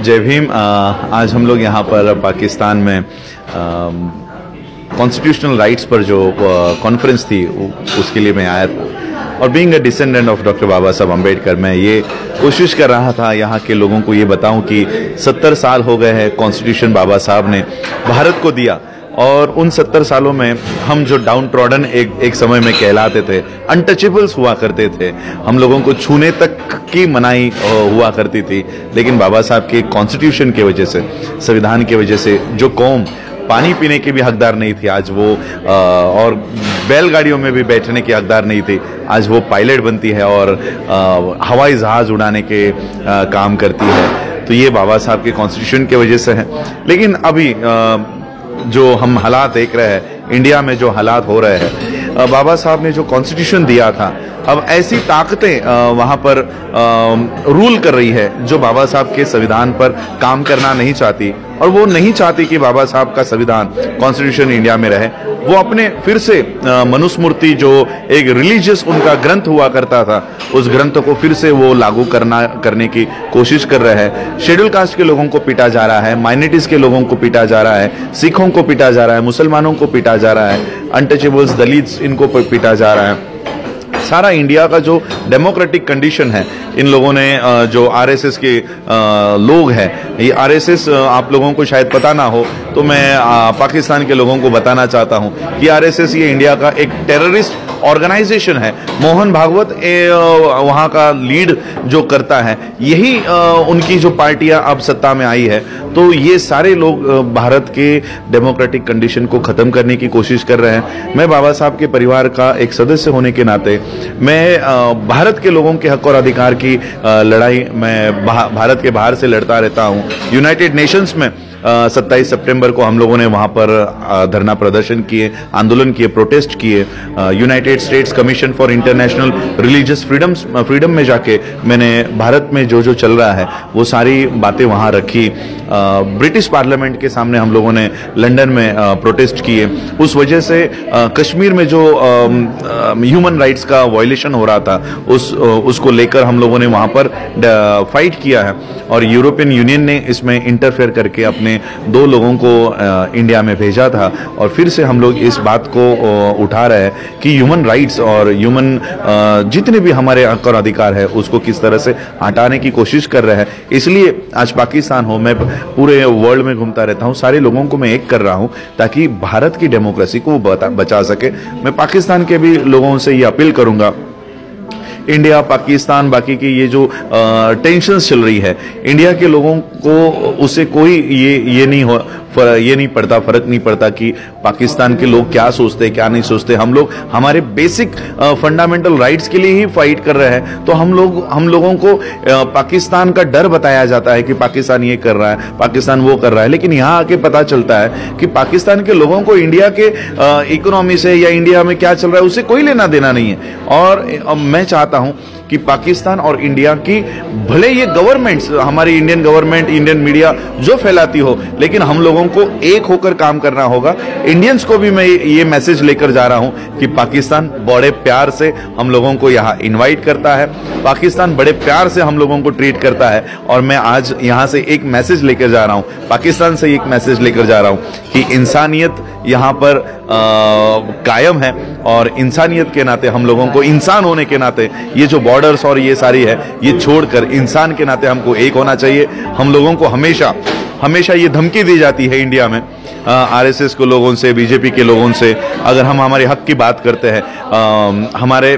जय भीम। आज हम लोग यहाँ पर पाकिस्तान में कॉन्स्टिट्यूशनल राइट्स पर जो कॉन्फ्रेंस थी उसके लिए मैं आया था और being a descendant of doctor Baba Saheb Ambedkar मैं ये कोशिश कर रहा था यहाँ के लोगों को ये बताऊं कि 70 साल हो गए हैं कॉन्स्टिट्यूशन बाबा साहब ने भारत को दिया और उन 70 सालों में हम जो डाउन ट्रॉडन एक समय में कहलाते थे, अनटचेबल्स हुआ करते थे, हम लोगों को छूने तक की मनाही हुआ करती थी, लेकिन बाबा साहब के कॉन्स्टिट्यूशन की वजह से, संविधान की वजह से जो कौम पानी पीने की भी हकदार नहीं थी आज वो और बैलगाड़ियों में भी बैठने की हकदार नहीं थी, आज वो पायलट बनती है और हवाई जहाज उड़ाने के काम करती है। तो ये बाबा साहब के कॉन्स्टिट्यूशन की वजह से है। लेकिन अभी जो हम हालात देख रहे हैं, इंडिया में जो हालात हो रहे हैं, बाबा साहब ने जो कॉन्स्टिट्यूशन दिया था, अब ऐसी ताकतें वहां पर रूल कर रही है जो बाबा साहब के संविधान पर काम करना नहीं चाहती और वो नहीं चाहती कि बाबा साहब का संविधान कॉन्स्टिट्यूशन इंडिया में रहे। वो अपने फिर से मनुस्मृति जो एक रिलीजियस उनका ग्रंथ हुआ करता था, उस ग्रंथ को फिर से वो लागू करने की कोशिश कर रहे हैं। शेड्यूल कास्ट के लोगों को पीटा जा रहा है, माइनॉरिटीज के लोगों को पीटा जा रहा है, सिखों को पीटा जा रहा है, मुसलमानों को पीटा जा रहा है, अनटचेबल्स दलित्स इनको पीटा जा रहा है। सारा इंडिया का जो डेमोक्रेटिक कंडीशन है, इन लोगों ने जो आरएसएस के लोग हैं, ये आरएसएस आप लोगों को शायद पता ना हो तो मैं पाकिस्तान के लोगों को बताना चाहता हूं कि आरएसएस ये इंडिया का एक टेररिस्ट ऑर्गेनाइजेशन है। मोहन भागवत वहां का लीड जो करता है, यही उनकी जो पार्टियां अब सत्ता में आई है, तो ये सारे लोग भारत के डेमोक्रेटिक कंडीशन को खत्म करने की कोशिश कर रहे हैं। मैं बाबा साहब के परिवार का एक सदस्य होने के नाते मैं भारत के लोगों के हक और अधिकार की लड़ाई मैं भारत के बाहर से लड़ता रहता हूं। यूनाइटेड नेशंस में 27 सितंबर को हम लोगों ने वहां पर धरना प्रदर्शन किए, आंदोलन किए, प्रोटेस्ट किए। United states commission for international religious freedom में जाके मैंने भारत में जो चल रहा है वो सारी बातें वहां रखी। ब्रिटिश पार्लियामेंट के सामने हम लोगों ने लंदन में प्रोटेस्ट किए। उस वजह से कश्मीर में जो ह्यूमन राइट्स का वायलेशन हो रहा था उसको लेकर हम लोगों ने वहां पर फाइट किया है और यूरोपियन यूनियन ने इसमें इंटरफेयर करके अपने 2 लोगों को इंडिया में भेजा था और फिर से हम लोग इस बात को उठा रहे हैं कि ह्यूमन राइट्स और ह्यूमन जितने भी हमारे हक और अधिकार है उसको किस तरह से हटाने की कोशिश कर रहे हैं। इसलिए आज पाकिस्तान हो, मैं पूरे वर्ल्ड में घूमता रहता हूं, सारे लोगों को मैं एक कर रहा हूं ताकि भारत की डेमोक्रेसी को बचा सके। मैं पाकिस्तान के भी लोगों से ये अपील करूंगा, इंडिया पाकिस्तान बाकी की ये जो टेंशन्स चल रही है, इंडिया के लोगों को उससे कोई ये नहीं पड़ता, फर्क नहीं पड़ता कि पाकिस्तान के लोग क्या सोचते क्या नहीं सोचते। हम लोग हमारे बेसिक फंडामेंटल राइट्स के लिए ही फाइट कर रहे हैं। तो हम लोगों को पाकिस्तान का डर बताया जाता है कि पाकिस्तान ये कर रहा है, पाकिस्तान वो कर रहा है, लेकिन यहाँ आके पता चलता है कि पाकिस्तान के लोगों को इंडिया के इकोनॉमी से या इंडिया में क्या चल रहा है उससे कोई लेना देना नहीं है। और मैं चाहता हूं कि पाकिस्तान और इंडिया की भले ये गवर्नमेंट्स, हमारी इंडियन गवर्नमेंट, इंडियन मीडिया जो फैलाती हो, लेकिन हम लोगों को एक होकर काम करना होगा। इंडियंस को भी मैं ये मैसेज लेकर जा रहा हूं कि पाकिस्तान बड़े प्यार से हम लोगों को यहां इनवाइट करता है, पाकिस्तान बड़े प्यार से हम लोगों को ट्रीट करता है। और मैं आज यहां से एक मैसेज लेकर जा रहा हूं, पाकिस्तान से एक मैसेज लेकर जा रहा हूं कि इंसानियत यहां पर कायम है और इंसानियत के नाते हम लोगों को, इंसान होने के नाते, ये जो बॉर्डर्स और ये सारी है ये छोड़कर इंसान के नाते हमको एक होना चाहिए। हम लोगों को हमेशा ये धमकी दी जाती है इंडिया में आरएसएस के लोगों से, बीजेपी के लोगों से, अगर हम हमारे हक की बात करते हैं, हमारे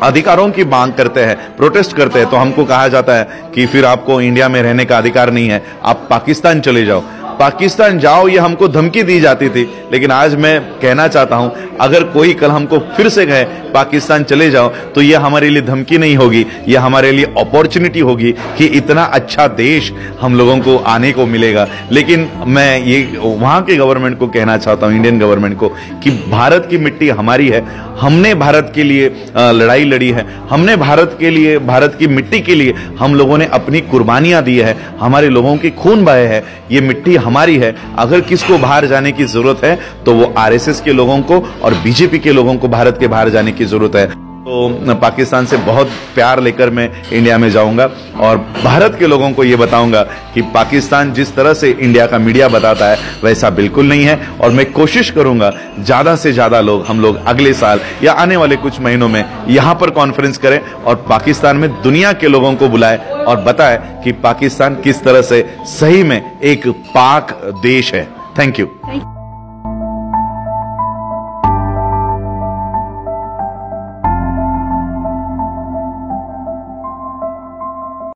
अधिकारों की मांग करते हैं, प्रोटेस्ट करते हैं, तो हमको कहा जाता है कि फिर आपको इंडिया में रहने का अधिकार नहीं है, आप पाकिस्तान चले जाओ, पाकिस्तान जाओ, ये हमको धमकी दी जाती थी। लेकिन आज मैं कहना चाहता हूं, अगर कोई कल हमको फिर से कहे पाकिस्तान चले जाओ, तो ये हमारे लिए धमकी नहीं होगी, ये हमारे लिए अपॉर्चुनिटी होगी कि इतना अच्छा देश हम लोगों को आने को मिलेगा। लेकिन मैं ये वहां के गवर्नमेंट को कहना चाहता हूं, इंडियन गवर्नमेंट को, कि भारत की मिट्टी हमारी है, हमने भारत के लिए लड़ाई लड़ी है, हमने भारत के लिए, भारत की मिट्टी के लिए हम लोगों ने अपनी कुर्बानियां दी है, हमारे लोगों की खून बहे है, ये मिट्टी हमारी है। अगर किसको बाहर जाने की जरूरत है तो वो आरएसएस के लोगों को और बीजेपी के लोगों को भारत के बाहर जाने की जरूरत है। तो पाकिस्तान से बहुत प्यार लेकर मैं इंडिया में जाऊंगा और भारत के लोगों को ये बताऊंगा कि पाकिस्तान जिस तरह से इंडिया का मीडिया बताता है वैसा बिल्कुल नहीं है। और मैं कोशिश करूंगा ज्यादा से ज्यादा हम लोग अगले साल या आने वाले कुछ महीनों में यहां पर कॉन्फ्रेंस करें और पाकिस्तान में दुनिया के लोगों को बुलाए और बताए कि पाकिस्तान किस तरह से सही में एक पाक देश है। Thank you.